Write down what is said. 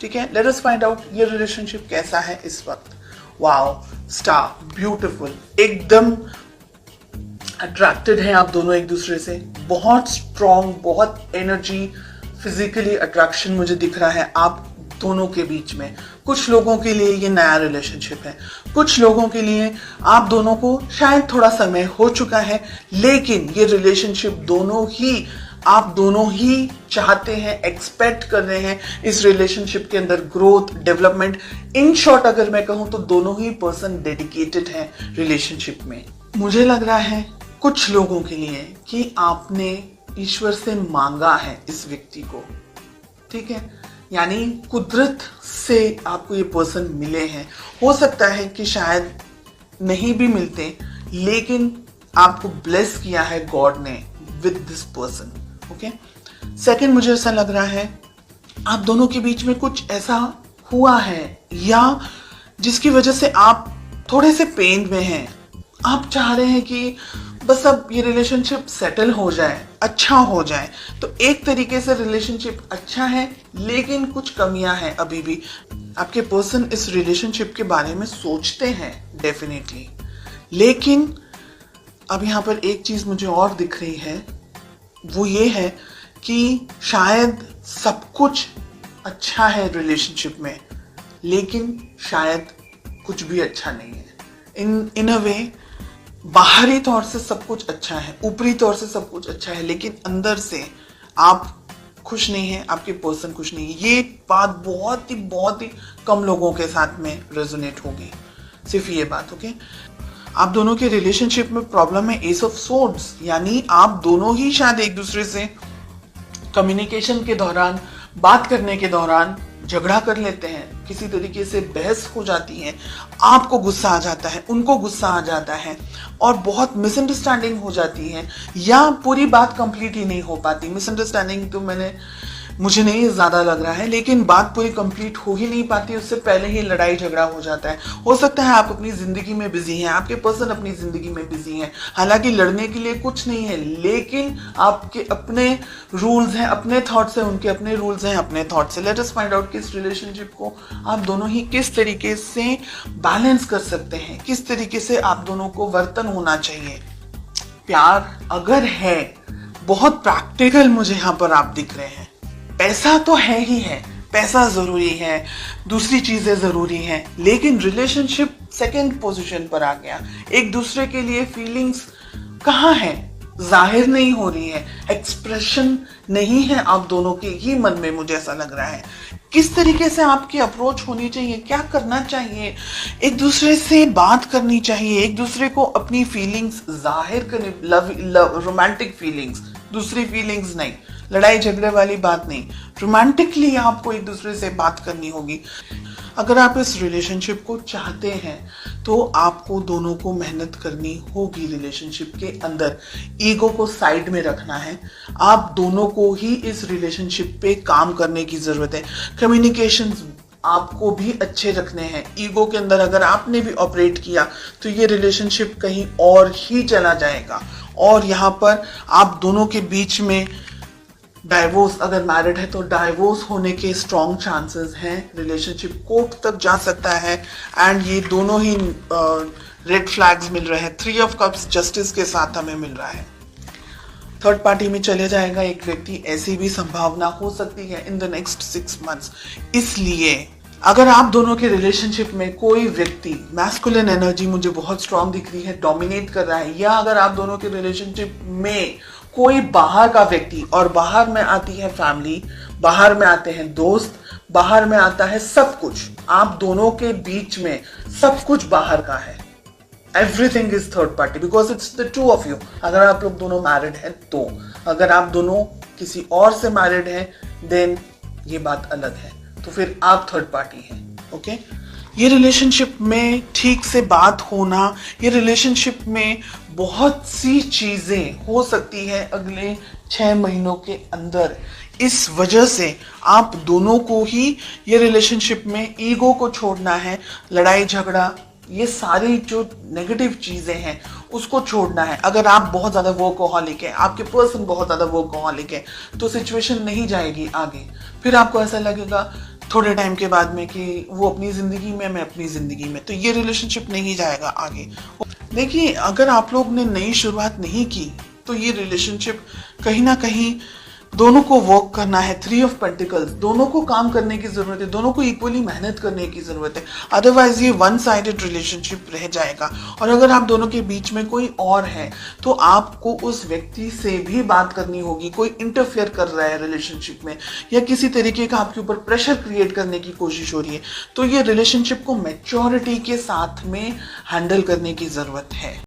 ठीक है, let us find out ये रिलेशनशिप कैसा है इस वक्त। वाओ, स्टार, ब्यूटीफुल, एकदम अट्रैक्टेड हैं आप दोनों एक दूसरे से, बहुत स्ट्रॉन्ग, बहुत एनर्जी, फिजिकली अट्रैक्शन मुझे दिख रहा है आप दोनों के बीच में। कुछ लोगों के लिए ये नया रिलेशनशिप है, कुछ लोगों के लिए आप दोनों को शायद थोड़ा समय हो चुका है, लेकिन ये रिलेशनशिप आप दोनों ही चाहते हैं, एक्सपेक्ट कर रहे हैं इस रिलेशनशिप के अंदर ग्रोथ, डेवलपमेंट। इन शॉर्ट अगर मैं कहूं तो दोनों ही पर्सन डेडिकेटेड हैं रिलेशनशिप में। मुझे लग रहा है कुछ लोगों के लिए कि आपने ईश्वर से मांगा है इस व्यक्ति को, ठीक है, यानी कुदरत से आपको ये पर्सन मिले हैं। हो सकता है कि शायद नहीं भी मिलते, लेकिन आपको ब्लेस किया है गॉड ने with this person. Okay, second, मुझे ऐसा लग रहा है आप दोनों के बीच में कुछ ऐसा हुआ है या जिसकी वजह से आप थोड़े से पेन में हैं। आप चाह रहे हैं कि बस अब ये रिलेशनशिप सेटल हो जाए, अच्छा हो जाए। तो एक तरीके से रिलेशनशिप अच्छा है, लेकिन कुछ कमियां हैं अभी भी। आपके पर्सन इस रिलेशनशिप के बारे में सोचते हैं डेफिनेटली, लेकिन अब यहाँ पर एक चीज मुझे और दिख रही है, वो ये है कि शायद सब कुछ अच्छा है रिलेशनशिप में, लेकिन शायद कुछ भी अच्छा नहीं है। इन अ वे बाहरी तौर से सब कुछ अच्छा है, ऊपरी तौर से सब कुछ अच्छा है, लेकिन अंदर से आप खुश नहीं हैं, आपके पर्सन खुश नहीं है। ये बात बहुत ही कम लोगों के साथ में रेजोनेट होगी, सिर्फ ये बात। ओके, आप दोनों के रिलेशनशिप में प्रॉब्लम है एस ऑफ सोर्ड्स, यानी आप दोनों ही शायद एक दूसरे से कम्युनिकेशन के दौरान, बात करने के दौरान झगड़ा कर लेते हैं, किसी तरीके से बहस हो जाती है, आपको गुस्सा आ जाता है, उनको गुस्सा आ जाता है और बहुत मिसअंडरस्टैंडिंग हो जाती है, या पूरी बात कंप्लीट ही नहीं हो पाती। मिसअंडरस्टैंडिंग तो मुझे नहीं ज्यादा लग रहा है, लेकिन बात पूरी कंप्लीट हो ही नहीं पाती, उससे पहले ही लड़ाई झगड़ा हो जाता है। हो सकता है आप अपनी जिंदगी में बिजी हैं, आपके पर्सन अपनी जिंदगी में बिजी हैं, हालांकि लड़ने के लिए कुछ नहीं है, लेकिन आपके अपने रूल्स हैं, अपने थॉट्स हैं, उनके अपने रूल्स हैं, अपने थॉट्स हैं। लेट अस फाइंड आउट कि इस रिलेशनशिप को आप दोनों ही किस तरीके से बैलेंस कर सकते हैं, किस तरीके से आप दोनों को वर्तन होना चाहिए। प्यार अगर है, बहुत प्रैक्टिकल मुझे यहाँ पर आप दिख रहे हैं। पैसा तो है ही है, पैसा जरूरी है, दूसरी चीजें जरूरी हैं, लेकिन रिलेशनशिप सेकंड पोजीशन पर आ गया। एक दूसरे के लिए फीलिंग्स कहाँ है, जाहिर नहीं हो रही है, एक्सप्रेशन नहीं है आप दोनों के ही मन में, मुझे ऐसा लग रहा है। किस तरीके से आपकी अप्रोच होनी चाहिए, क्या करना चाहिए, एक दूसरे से बात करनी चाहिए, एक दूसरे को अपनी फीलिंग्स जाहिर करनी, रोमांटिक फीलिंग्स, दूसरी फीलिंग्स नहीं, लड़ाई झगड़े वाली बात नहीं, रोमांटिकली आपको एक दूसरे से बात करनी होगी। अगर आप इस रिलेशनशिप को चाहते हैं तो आपको दोनों को मेहनत करनी होगी रिलेशनशिप के अंदर। ईगो को साइड में रखना है, आप दोनों को ही इस रिलेशनशिप पे काम करने की जरूरत है। कम्युनिकेशंस आपको भी अच्छे रखने हैं। ईगो के अंदर अगर आपने भी ऑपरेट किया तो ये रिलेशनशिप कहीं और ही चला जाएगा, और यहाँ पर आप दोनों के बीच में डाइवोर्स, अगर मैरिड है तो डाइवोर्स होने के स्ट्रॉन्ग चांसेस हैं। रिलेशनशिप कोर्ट तक जा सकता है, एंड ये दोनों ही रेड फ्लैग्स मिल रहे हैं। 3 ऑफ कप्स जस्टिस के साथ हमें मिल रहा है। थर्ड पार्टी में चले जाएगा एक व्यक्ति, ऐसी भी संभावना हो सकती है इन द नेक्स्ट 6 मंथ्स। इसलिए अगर आप दोनों के रिलेशनशिप में कोई व्यक्ति, मैस्कुलिन एनर्जी मुझे बहुत स्ट्रॉन्ग दिख रही है, डोमिनेट कर रहा है, या अगर आप दोनों के रिलेशनशिप में कोई बाहर का व्यक्ति, और बाहर में आती है फैमिली, बाहर में आते हैं दोस्त, बाहर में आता है सब कुछ, आप दोनों के बीच में सब कुछ बाहर का है। Everything is third party because it's the two of you. अगर आप लोग दोनों मैरिड हैं तो, अगर आप दोनों किसी और से मैरिड हैं देन ये बात अलग है, तो फिर आप थर्ड पार्टी हैं। ओके, ये रिलेशनशिप में ठीक से बात होना, ये रिलेशनशिप में बहुत सी चीजें हो सकती है अगले 6 महीनों के अंदर। इस वजह से आप दोनों को ही ये रिलेशनशिप में ईगो को छोड़ना है, लड़ाई झगड़ा, ये सारी जो नेगेटिव चीजें हैं उसको छोड़ना है। अगर आप बहुत ज्यादा वर्कहॉलिक है, आपके पर्सन बहुत ज्यादा वर्कहॉलिक है, तो सिचुएशन नहीं जाएगी आगे। फिर आपको ऐसा लगेगा थोड़े टाइम के बाद में कि वो अपनी ज़िंदगी में, मैं अपनी ज़िंदगी में, तो ये रिलेशनशिप नहीं जाएगा आगे। देखिए, अगर आप लोग ने नई शुरुआत नहीं की तो ये रिलेशनशिप कहीं ना कहीं दोनों को वर्क करना है। 3 ऑफ पेंटिकल्स, दोनों को काम करने की जरूरत है, दोनों को इक्वली मेहनत करने की जरूरत है, अदरवाइज ये वन साइडेड रिलेशनशिप रह जाएगा। और अगर आप दोनों के बीच में कोई और है तो आपको उस व्यक्ति से भी बात करनी होगी। कोई इंटरफेयर कर रहा है रिलेशनशिप में या किसी तरीके का आपके ऊपर प्रेशर क्रिएट करने की कोशिश हो रही है, तो ये रिलेशनशिप को मैच्योरिटी के साथ में हैंडल करने की जरूरत है।